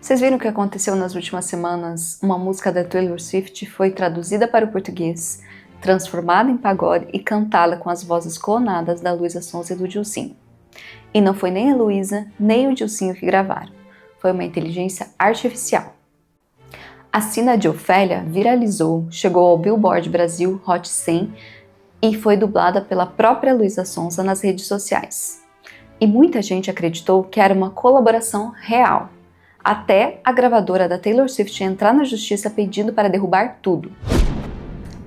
Vocês viram o que aconteceu nas últimas semanas? Uma música da Taylor Swift foi traduzida para o português, transformada em pagode e cantada com as vozes clonadas da Luísa Sonza e do Dilsinho. E não foi nem a Luísa, nem o Dilsinho que gravaram. Foi uma inteligência artificial. A Sina de Ofélia viralizou, chegou ao Billboard Brasil Hot 100 e foi dublada pela própria Luísa Sonza nas redes sociais. E muita gente acreditou que era uma colaboração real, até a gravadora da Taylor Swift entrar na justiça pedindo para derrubar tudo.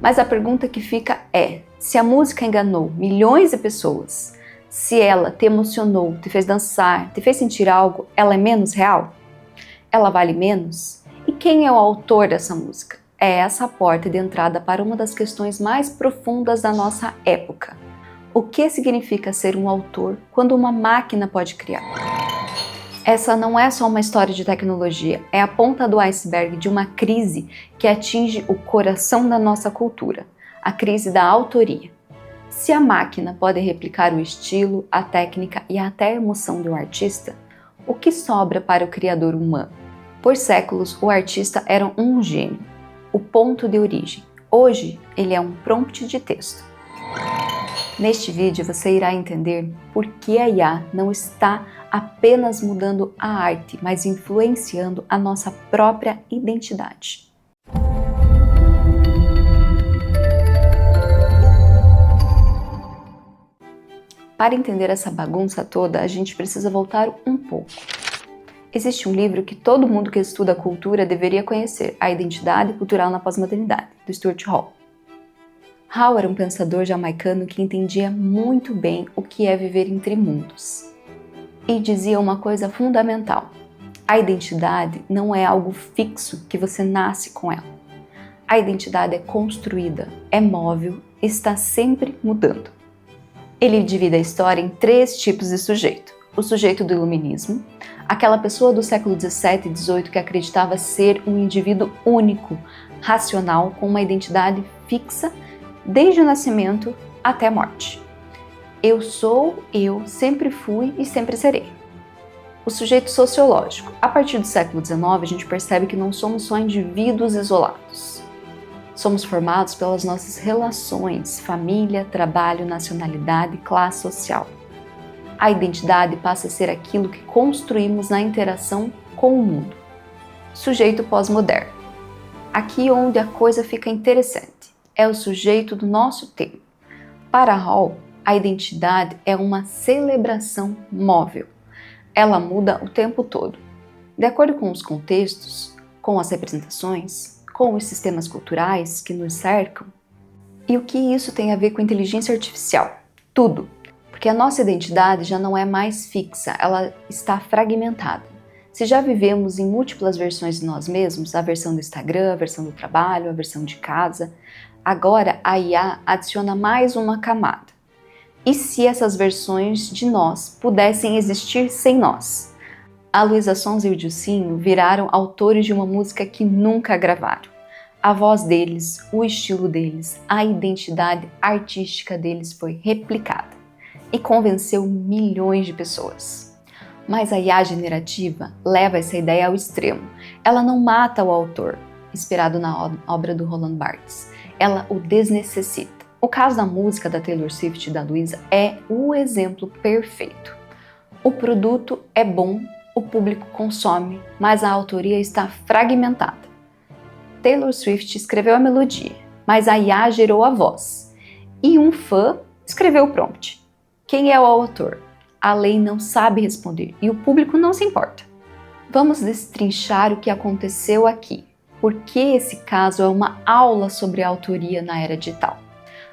Mas a pergunta que fica é, se a música enganou milhões de pessoas, se ela te emocionou, te fez dançar, te fez sentir algo, ela é menos real? Ela vale menos? E quem é o autor dessa música? É essa a porta de entrada para uma das questões mais profundas da nossa época. O que significa ser um autor quando uma máquina pode criar? Essa não é só uma história de tecnologia, é a ponta do iceberg de uma crise que atinge o coração da nossa cultura, a crise da autoria. Se a máquina pode replicar o estilo, a técnica e até a emoção de um artista, o que sobra para o criador humano? Por séculos, o artista era um gênio, o ponto de origem. Hoje, ele é um prompt de texto. Neste vídeo, você irá entender por que a IA não está apenas mudando a arte, mas influenciando a nossa própria identidade. Para entender essa bagunça toda, a gente precisa voltar um pouco. Existe um livro que todo mundo que estuda cultura deveria conhecer, A Identidade Cultural na Pós-Modernidade, do Stuart Hall. Hall era um pensador jamaicano que entendia muito bem o que é viver entre mundos. E dizia uma coisa fundamental: a identidade não é algo fixo que você nasce com ela. A identidade é construída, é móvel, está sempre mudando. Ele divide a história em 3 tipos de sujeito. O sujeito do iluminismo, aquela pessoa do século 17 e 18 que acreditava ser um indivíduo único, racional, com uma identidade fixa desde o nascimento até a morte. Eu sou, eu sempre fui e sempre serei. O sujeito sociológico. A partir do século XIX, a gente percebe que não somos só indivíduos isolados. Somos formados pelas nossas relações, família, trabalho, nacionalidade, classe social. A identidade passa a ser aquilo que construímos na interação com o mundo. Sujeito pós-moderno. Aqui onde a coisa fica interessante. É o sujeito do nosso tempo. Para Hall, a identidade é uma celebração móvel. Ela muda o tempo todo, de acordo com os contextos, com as representações, com os sistemas culturais que nos cercam. E o que isso tem a ver com inteligência artificial? Tudo, porque a nossa identidade já não é mais fixa, ela está fragmentada. Se já vivemos em múltiplas versões de nós mesmos, a versão do Instagram, a versão do trabalho, a versão de casa, agora a IA adiciona mais uma camada. E se essas versões de nós pudessem existir sem nós? A Luísa Sonza e o Dilsinho viraram autores de uma música que nunca gravaram. A voz deles, o estilo deles, a identidade artística deles foi replicada e convenceu milhões de pessoas. Mas a IA generativa leva essa ideia ao extremo. Ela não mata o autor, inspirado na obra do Roland Barthes. Ela o desnecessita. O caso da música da Taylor Swift e da Luísa é o exemplo perfeito. O produto é bom, o público consome, mas a autoria está fragmentada. Taylor Swift escreveu a melodia, mas a IA gerou a voz. E um fã escreveu o prompt. Quem é o autor? A lei não sabe responder e o público não se importa. Vamos destrinchar o que aconteceu aqui. Porque esse caso é uma aula sobre a autoria na era digital.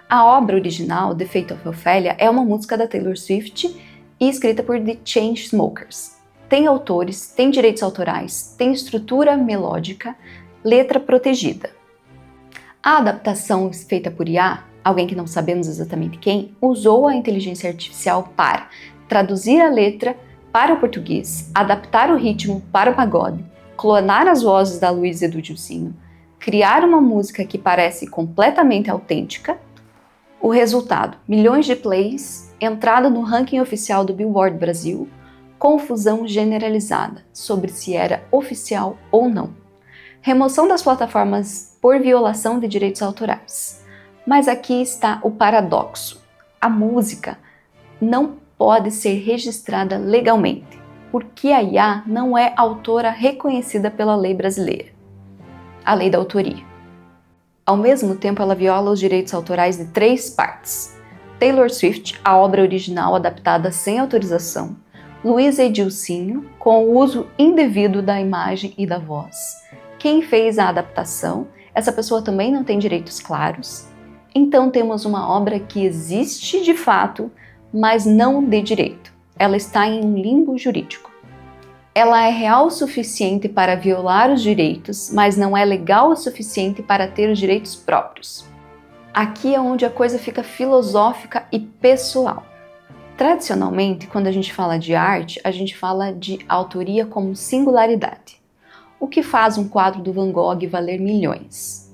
A obra original, The Fate of Ophelia, é uma música da Taylor Swift e escrita por The Chainsmokers. Tem autores, tem direitos autorais, tem estrutura melódica, letra protegida. A adaptação feita por IA, alguém que não sabemos exatamente quem, usou a inteligência artificial para traduzir a letra para o português, adaptar o ritmo para o pagode, clonar as vozes da Luísa e do Dilsinho, criar uma música que parece completamente autêntica. O resultado, milhões de plays, entrada no ranking oficial do Billboard Brasil, confusão generalizada sobre se era oficial ou não, remoção das plataformas por violação de direitos autorais. Mas aqui está o paradoxo: a música não pode ser registrada legalmente, porque a IA não é autora reconhecida pela lei brasileira, a lei da autoria. Ao mesmo tempo, ela viola os direitos autorais de 3 partes: Taylor Swift, a obra original adaptada sem autorização; Luísa e Dilcinho, com o uso indevido da imagem e da voz. Quem fez a adaptação, essa pessoa também não tem direitos claros. Então temos uma obra que existe de fato, mas não de direito. Ela está em um limbo jurídico. Ela é real o suficiente para violar os direitos, mas não é legal o suficiente para ter os direitos próprios. Aqui é onde a coisa fica filosófica e pessoal. Tradicionalmente, quando a gente fala de arte, a gente fala de autoria como singularidade. O que faz um quadro do Van Gogh valer milhões?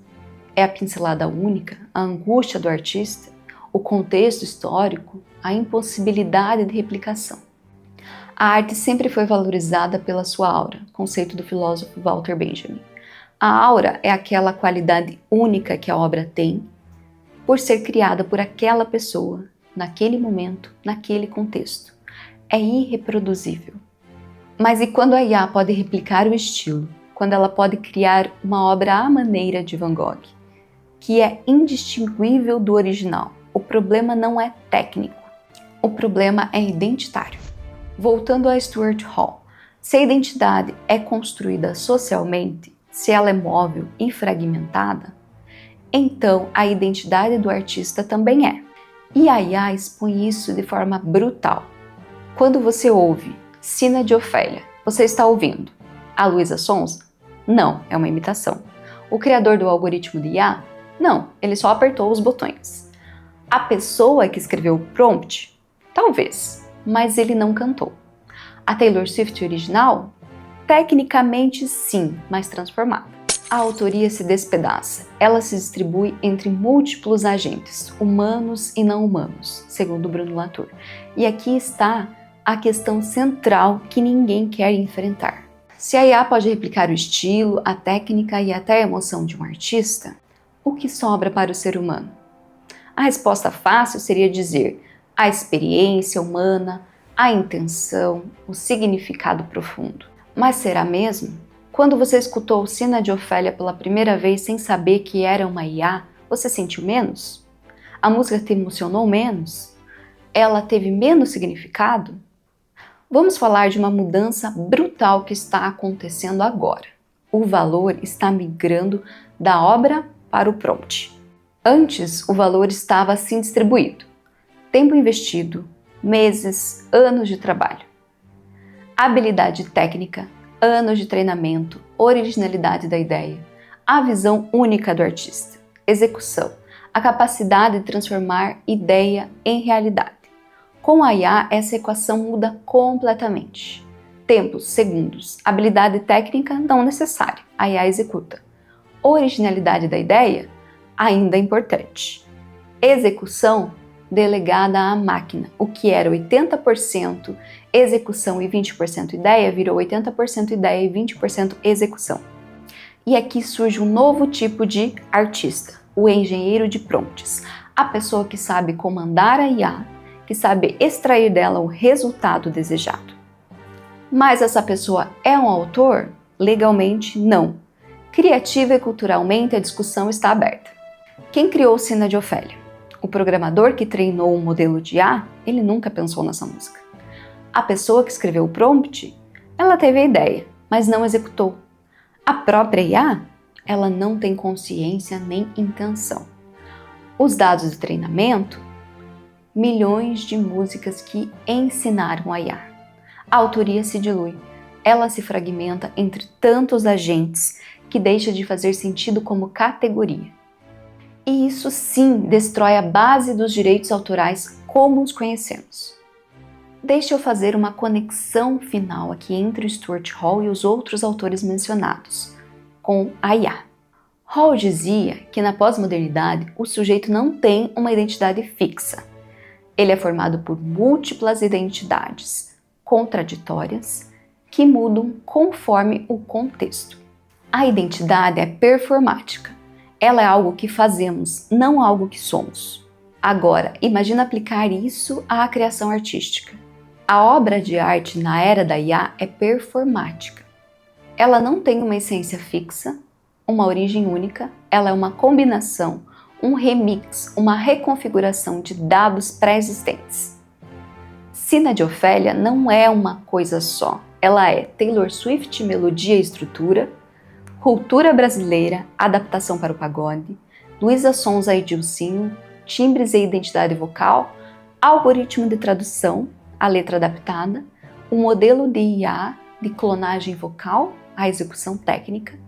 É a pincelada única, a angústia do artista, o contexto histórico, a impossibilidade de replicação. A arte sempre foi valorizada pela sua aura, conceito do filósofo Walter Benjamin. A aura é aquela qualidade única que a obra tem, por ser criada por aquela pessoa, naquele momento, naquele contexto. É irreproduzível. Mas e quando a IA pode replicar o estilo? Quando ela pode criar uma obra à maneira de Van Gogh, que é indistinguível do original? O problema não é técnico, o problema é identitário. Voltando a Stuart Hall, se a identidade é construída socialmente, se ela é móvel e fragmentada, então a identidade do artista também é. E a IA expõe isso de forma brutal. Quando você ouve Sina de Ofélia, você está ouvindo a Luísa Sonza? Não, é uma imitação. O criador do algoritmo de IA? Não, ele só apertou os botões. A pessoa que escreveu o prompt? Talvez, mas ele não cantou. A Taylor Swift original? Tecnicamente sim, mas transformada. A autoria se despedaça. Ela se distribui entre múltiplos agentes, humanos e não humanos, segundo Bruno Latour. E aqui está a questão central que ninguém quer enfrentar. Se a IA pode replicar o estilo, a técnica e até a emoção de um artista, o que sobra para o ser humano? A resposta fácil seria dizer a experiência humana, a intenção, o significado profundo. Mas será mesmo? Quando você escutou Sina de Ofélia pela primeira vez sem saber que era uma IA, você sentiu menos? A música te emocionou menos? Ela teve menos significado? Vamos falar de uma mudança brutal que está acontecendo agora. O valor está migrando da obra para o prompt. Antes, o valor estava assim distribuído: tempo investido, meses, anos de trabalho. Habilidade técnica, anos de treinamento, originalidade da ideia, a visão única do artista, execução, a capacidade de transformar ideia em realidade. Com a IA, essa equação muda completamente. Tempos, segundos, habilidade técnica não necessária, a IA executa. Originalidade da ideia, ainda importante. Execução, delegada à máquina. O que era 80% execução e 20% ideia, virou 80% ideia e 20% execução. E aqui surge um novo tipo de artista, o engenheiro de prompts, a pessoa que sabe comandar a IA, que sabe extrair dela o resultado desejado. Mas essa pessoa é um autor? Legalmente, não. Criativa e culturalmente, a discussão está aberta. Quem criou Sina de Ofélia? O programador que treinou um modelo de IA? Ele nunca pensou nessa música. A pessoa que escreveu o prompt? Ela teve a ideia, mas não executou. A própria IA? Ela não tem consciência nem intenção. Os dados de treinamento? Milhões de músicas que ensinaram a IA. A autoria se dilui. Ela se fragmenta entre tantos agentes que deixa de fazer sentido como categoria. E isso sim destrói a base dos direitos autorais como os conhecemos. Deixa eu fazer uma conexão final aqui entre o Stuart Hall e os outros autores mencionados, com a IA. Hall dizia que na pós-modernidade o sujeito não tem uma identidade fixa. Ele é formado por múltiplas identidades, contraditórias, que mudam conforme o contexto. A identidade é performática. Ela é algo que fazemos, não algo que somos. Agora, imagina aplicar isso à criação artística. A obra de arte na era da IA é performática. Ela não tem uma essência fixa, uma origem única, ela é uma combinação, um remix, uma reconfiguração de dados pré-existentes. Cena de Ofélia não é uma coisa só, ela é Taylor Swift, melodia e estrutura, cultura brasileira, adaptação para o pagode, Luísa Sonza e Dilcinho, timbres e identidade vocal, algoritmo de tradução, a letra adaptada, o modelo de IA de clonagem vocal, a execução técnica,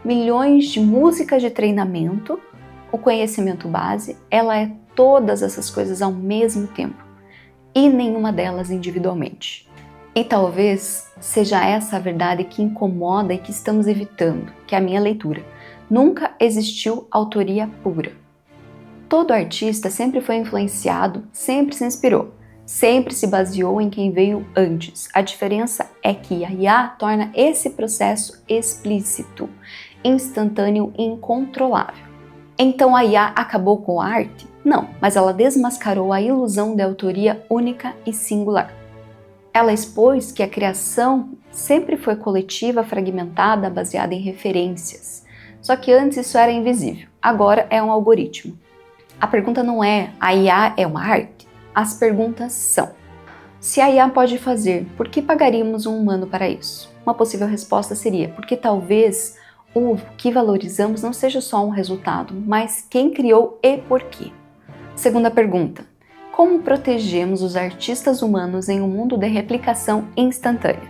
milhões de músicas de treinamento, o conhecimento base, ela é todas essas coisas ao mesmo tempo e nenhuma delas individualmente. E talvez seja essa a verdade que incomoda e que estamos evitando, que é a minha leitura. Nunca existiu autoria pura. Todo artista sempre foi influenciado, sempre se inspirou, sempre se baseou em quem veio antes. A diferença é que a IA torna esse processo explícito, instantâneo e incontrolável. Então a IA acabou com a arte? Não, mas ela desmascarou a ilusão de autoria única e singular. Ela expôs que a criação sempre foi coletiva, fragmentada, baseada em referências. Só que antes isso era invisível, agora é um algoritmo. A pergunta não é: a IA é uma arte? As perguntas são: se a IA pode fazer, por que pagaríamos um humano para isso? Uma possível resposta seria: porque talvez o que valorizamos não seja só um resultado, mas quem criou e por quê. Segunda pergunta: como protegemos os artistas humanos em um mundo de replicação instantânea?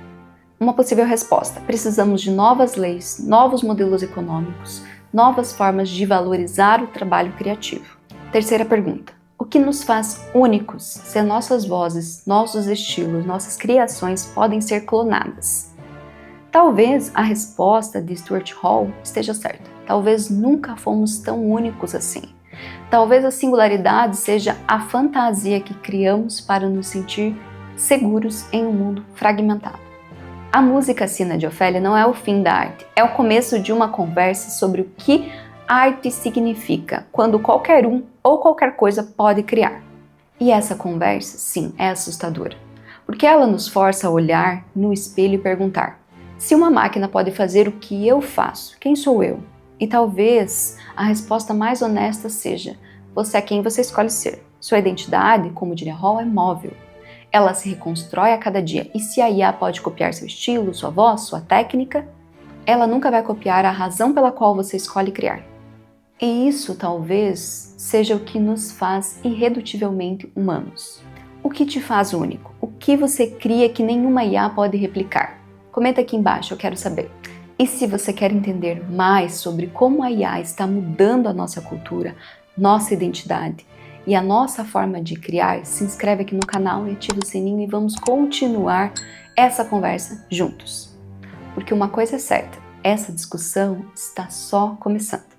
Uma possível resposta: precisamos de novas leis, novos modelos econômicos, novas formas de valorizar o trabalho criativo. Terceira pergunta: o que nos faz únicos se nossas vozes, nossos estilos, nossas criações podem ser clonadas? Talvez a resposta de Stuart Hall esteja certa. Talvez nunca fomos tão únicos assim. Talvez a singularidade seja a fantasia que criamos para nos sentir seguros em um mundo fragmentado. A música Cena de Ofélia não é o fim da arte, é o começo de uma conversa sobre o que arte significa quando qualquer um ou qualquer coisa pode criar. E essa conversa, sim, é assustadora, porque ela nos força a olhar no espelho e perguntar: se uma máquina pode fazer o que eu faço, quem sou eu? E talvez a resposta mais honesta seja: você é quem você escolhe ser. Sua identidade, como diria Hall, é móvel. Ela se reconstrói a cada dia, e se a IA pode copiar seu estilo, sua voz, sua técnica, ela nunca vai copiar a razão pela qual você escolhe criar. E isso talvez seja o que nos faz irredutivelmente humanos. O que te faz único? O que você cria que nenhuma IA pode replicar? Comenta aqui embaixo, eu quero saber. E se você quer entender mais sobre como a IA está mudando a nossa cultura, nossa identidade e a nossa forma de criar, se inscreve aqui no canal e ativa o sininho e vamos continuar essa conversa juntos. Porque uma coisa é certa, essa discussão está só começando.